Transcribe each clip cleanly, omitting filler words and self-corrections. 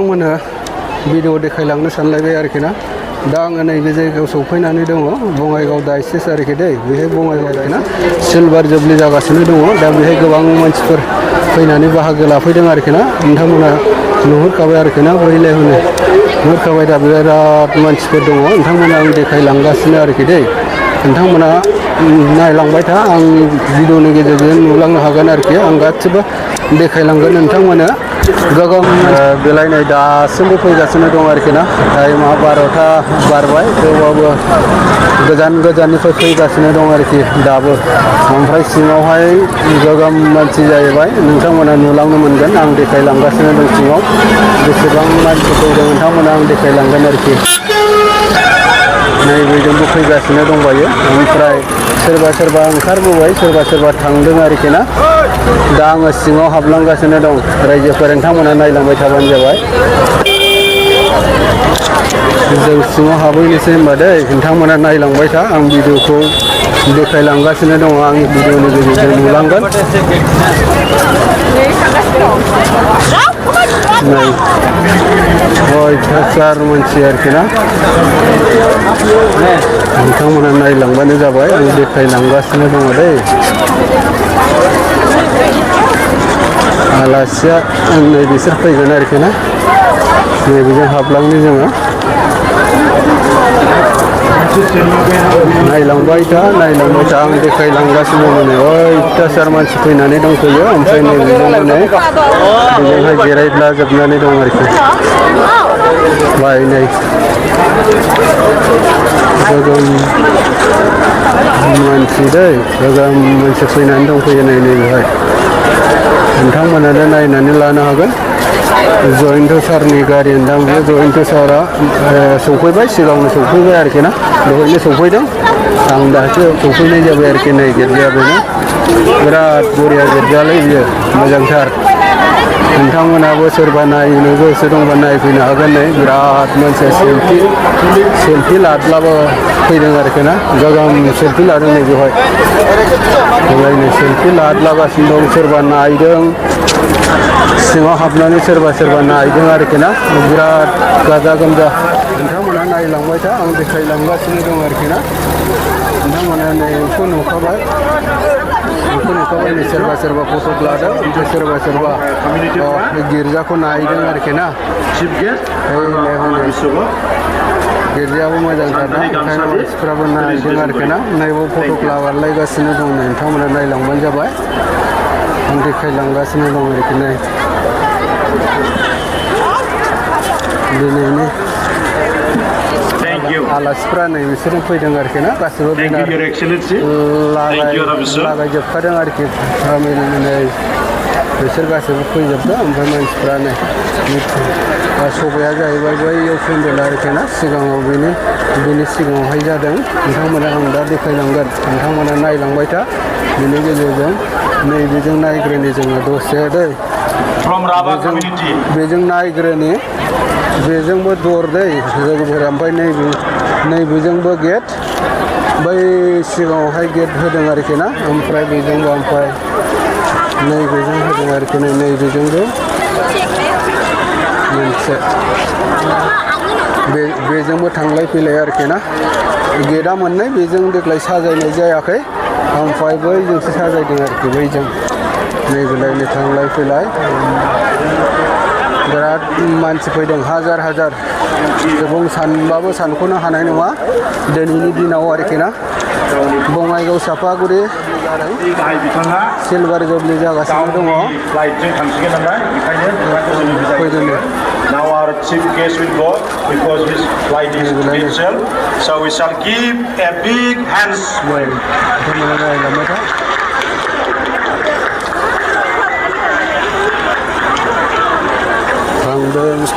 नोंथांमोननो video देखायलांनो सानलायबाय आरोखि ना दा आङो नैबे जायगायाव सौफैनानै दङ बङाइगाव डायसेस आरोखि दै बेहाय बङाइगाव आरोखि ना सिलभार जुबलि जागासिनो दङ दा बेहाय गोबां मानसिफोर फैनानै बाहागो लाफैदों आरोखि ना नोंथांमोना नुहुरखाबाय आरोखि ना बैलाय हनै नुहुरखाबाय दा बिराद मानसिफोर दङ नोंथांमोना आं देखायलांगासिनो आरोखि दै नोंथांमोना नायलांबाय था आं भिडिअनि गेजेरजों नुलांनो हागोन आरोखि आं गासिबो देखायलांगोन नोंथांमोना गोगोम बेलायनाय दासिमबो फैगासिनो दं आरोखि ना टाइमा 12टा बारबाय थेवबाबो गोजान गोजाननिफ्राय फैगासिनो दं आरोखि दाबो ओमफ्राय सिङावहाय गोगोम मानसि जाहैबाय नोंथांमोना नुलांनो मोनगोन आं देखायलांगासिनो दं सिङाव बेसेबां मानसि फैदों नोंथांमोना आं देखायलांगोन आरोखि नैबेजोंबो फैगासिनो दंबायो ओमफ्राय सोरबा सोरबा ओंखारबोबाय सोरबा सोरबा थांदों आरोखि ना दा आङो सिङाव हाबलांगासिनो दं रायजोफोर नोंथांमोना नायलांबाय थाबानो जाबाय जों सिङाव हाबहैनोसै होनबा दै नोंथांमोना नायलांबाय था आं भिडिअखौ देखायलांगासिनो दङ आंनि भिडिअनि गेजेरजों नुलांगोन नै अयथासार मानसि आरोखि ना नोंथांमोना नायलांबानो जाबाय आं देखायलांगासिनो दङ दै आलासिया नै बिसोर फैगोन आरोखि ना नैबेजों हाबलांनि जोङो नायलांबाय था आं देखायलांगासिनो माने अयथासार मानसि फैनानै दंफैयो ओमफ्राय नैबेजों नै बेजोंहाय जिरायला जोबनानै दं आरोखि बाय नै गोगोम मानसि दै गोगोम मानसि फैनानै दंफैयो नै नैबेहाय नोंथांमोनानो नायनानै लानो हागोन जयन्त सारनि गारि होनदां बे जयन्त सारा सौफैबाय सिगांनो सौफैबाय आरोखि ना दहायनो सौफैदों आं दासो सौफैनाय जाबाय आरोखि नै गिर्जाया बेनो बिराद बरिया गिर्जालै बियो मोजांथार नोंथांमोनाबो सोरबा नायनो गोसो दंबा नायफैनो हागोन नै बिराद मानसिया सेल्फि लाद्लाबो फैदों आरोखि ना गोगोम सेल्फि लादों नै बेवहाय बेवहायनो सेल्फि लाद्लागासिनो दं सोरबा नायदों सिङाव हाबनानै सोरबा नायदों आरोखि ना बिराद गाजा गोमजा नोंथांमोना नायलांबाय था आं देखायलांगासिनो दं आरोखि ना नोंथांमोना नैखौ नुखाबाय नै सोरबा फट' लादों ओमफ्राय सोरबा गिर्जाखौ नायदों आरोखि ना गिर्जायाबो मोजांथार ना ओंखायनो मानसिफ्राबो नायदों आरोखि ना नैबाव फट' लागारलायगासिनो दं नोंथांमोना नायलांबानो जाबाय आं देखायलांगासिनो दं आरोखि नै दिनैनि आलासिफ्रा नै बिसोरजों फैदों आरोखि ना गासिबो लागायजोबखादों आरोखि फेमिलिनि बिसोर गासिबो फैजोबदों ओमफ्राय मानसिफ्रा नै सबाया जाहैबाय बैयाव पेन्डेल आरोखि ना सिगाङाव बेनि सिगाङावहाय जादों नोंथांमोना आं दा देखायलांगोन नोंथांमोना नायलांबाय था बेनि गेजेरजों नैबेजों नायग्रोनि जोङो दसे दै बेजों नायग्रोनि बेजोंबो दर दै लोगोफोर ओमफ्राय नैबेजोंबो गेट बै सिगाङावहाय गेट होदों आरोखि ना ओमफ्राय बेजोंबो ओमफ्राय नैबेजों होदों आरोखि नैबेजोंबो मोनसे बेजोंबो थांलाय फैलाय आरोखि ना गेटआ मोननै बेजों देग्लाय साजायनाय जायाखै ओमफ्राय बैजोंसो साजायदों आरोखि बैजों नैबेलायनो थांलाय फैलाय बिराद मानसि फैदों हाजार गोबां सानबाबो सानख'नो हानाय नङा दिनैनि दिनाव आरोखि ना बङाइगाव सापागुरि सिलभार जुबलि जागासिनो दङ Now our chief guest will go because his flight is special. So we shall give a big hands.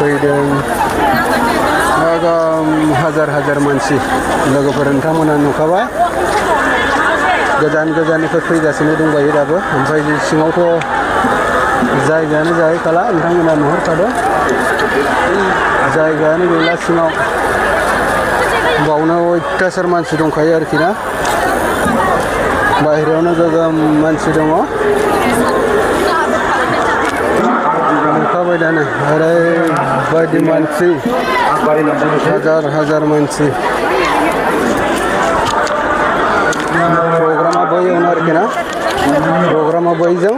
फैदों हाजार मानसि लोगोफोर नोंथांमोना नुखाबाय गोजाननिफ्राय फैगासिनो दंबायो दाबो ओमफ्राय सिङावथ' जायगायानो जाहैखाला नोंथांमोना नुहुरखादों जायगायानो गैला सिङाव बावनो अयथासार मानसि दंखायो आरोखि ना बाहेरायावनो गोगोम मानसि दङ नुखाबाय दानो ओरैबायदि माबायदि मानसि हाजार मानसि प्रग्रामा बैयावनो आरोखि ना प्रग्रामा बैजों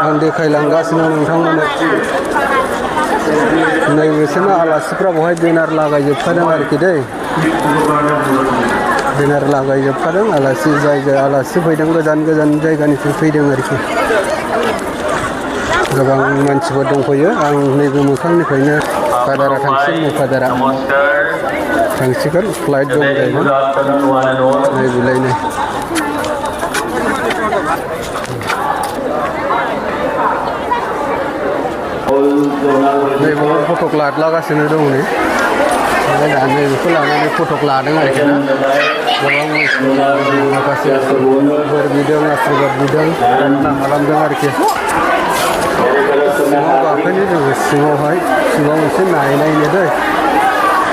आं देखायलांगासिनो नोंथांमोननो नैबेसोरनो आलासिफ्रा बहाय बेनार लागायजोबखादों आरोखि दै बेनार लागायजोबखादों आलासि जाय आलासि फैदों गोजान जायगानिफ्राय फैदों आरोखि गोबां मानसिफोर दंफैयो आं नैबे मोखांनिफ्रायनो फादारा थांसिगोन फादारा थांसिगोन फ्लाइट दं जाहैबाय नैबेलायनो नैबे फटक लागासिनो दं नै ओमफ्राय दा नैबेखौ लानानै फटक लादों आरोखि ना गोबां माखासे बोर बिदों आशीर्बाद बिदों खालामदों आरोखि सिङाव गाखोनि जोङो सिङावहाय सिङाव एसे नायनायनो दै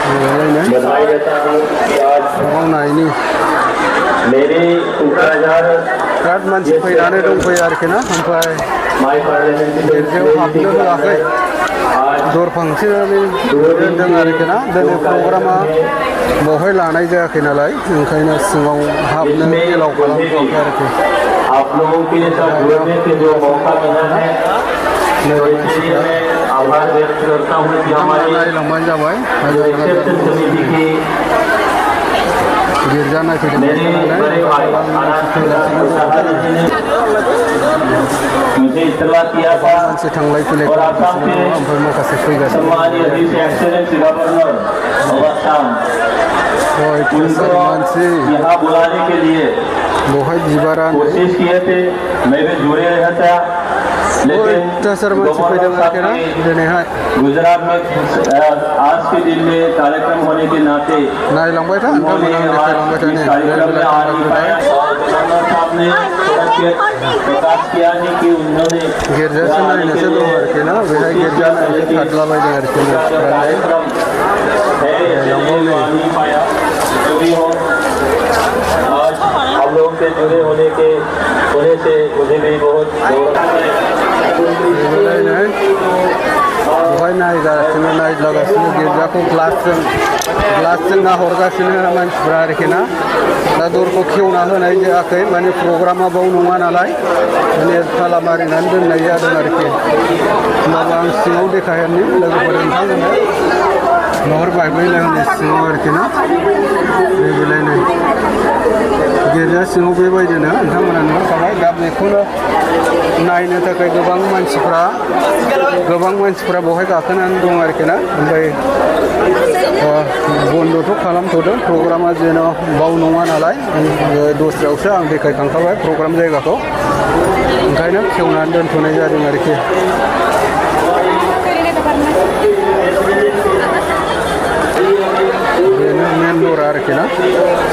बेलायनो सिङाव नायनि बिराद मानसि फैनानै दंफैयो आरोखि ना ओमफ्राय गिर्जायाव हाबनो होआखै दरफांसेनानै दोनदों आरोखि ना दिनै प्रग्रामा बेवहाय लानाय जायाखै नालाय ओंखायनो सिङाव हाबनो एलाउ खालामथ'वाखै आरोखि नायलांबानो जाबाय गिर्जा नायफैदों मानसि थांलाय फैलाय ओमफ्राय माखासे फैगासिनो मानसि बहाय बिबारा अयथासार मानसि फैदों आरोखि ना दिनैहाय गुजरात में आज के दिन में कार्यक्रम होने के नाते नायलांबाय था नोंथांमोना गिर्जासो नायनोसो दं आरोखि ना बेहाय गिर्जा नायनो खारलाबायदों आरोखि हम लोग से जुड़े होने से मुझे भी बहुत बहाय नायगासिनो नायलागासिनो गिर्जाखौ ग्लासजों नाहरगासिनो मानसिफ्रा आरोखि ना दा दरखौ खेवना होनाय जायाखै माने प्रग्रामा बाव नङा नालाय माने ताला मारिनानै दोननाय जादों आरोखि होमबाबो आं सिङाव देखायहरनि लोगोफोर नोंथांमोननो नुहुरबाय लोगोनि सिङाव आरोखि ना बेलायनाय गिर्जा सिङाव बेबायदिनो नोंथांमोना नुखाबाय दा बेखौनो नायनो थाखाय गोबां मानसिफ्रा बेवहाय गाखोनानै दं आरोखि ना ओमफ्राय बन्दथ' खालामथ'दों प्रग्रामा जेन' बाव नङा नालाय दस्रायावसो आं देखायखांखाबाय प्रग्राम जायगाखौ ओंखायनो खेवनानै दोनथ'नाय जादों आरोखि बेनो मेन दरा आरोखि ना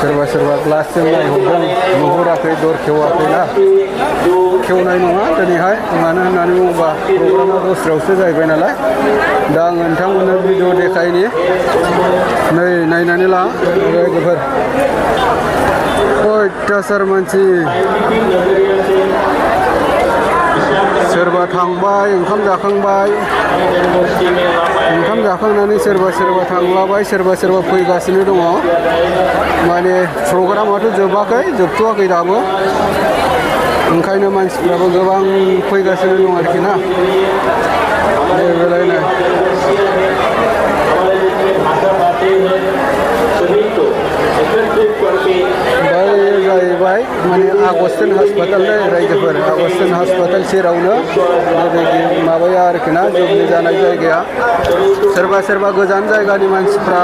सोरबा ग्लासजों नायहरदों नुहुराखै दर खेवाखै ना खेवनाय नङा दिनैहाय मानो होननानै बुङोबा प्रग्रामा दस्रायावसो जाहैबाय नालाय दा आं नोंथांमोननो भिडिअ देखायनि नै नायनानै ला लोगोफोर अयथासार मानसि सोरबा थांबाय ओंखाम जाखांनानै सोरबा थांलाबाय सोरबा फैगासिनो दङ माने प्रग्रामाथ' जोबथ'वाखै दाबो ओंखायनो मानसिफ्राबो गोबां फैगासिनो दं आरोखि ना बेलायनाय जाहैबाय माने आगस्टिन हस्पिटाल रायजोफोर आगस्टिन हस्पिटाल सेरावनो माबाया आरोखि ना जगनि जानाय जायगाया सोरबा गोजान जायगानि मानसिफ्रा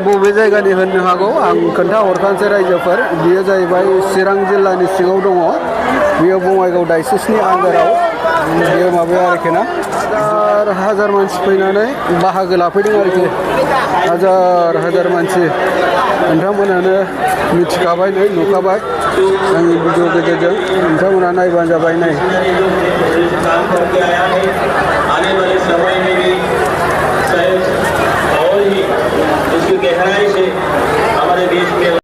बबे जायगानि होननो हागौ आं खोन्थाहरखानोसै रायजोफोर बेयो जाहैबाय चिरां जिल्लानि सिङाव दङ बेयो बङाइगाव डायसिसनि आन्दाराव बेयो माबाया आरोखि ना हाजार मानसि फैनानै बाहागो लाफैदों आरोखि हाजार मानसि नोंथांमोनानो मिथिखाबाय नै नुखाबाय आंनि भिडिअ गेजेरजों नोंथांमोना नायबानो जाबाय नै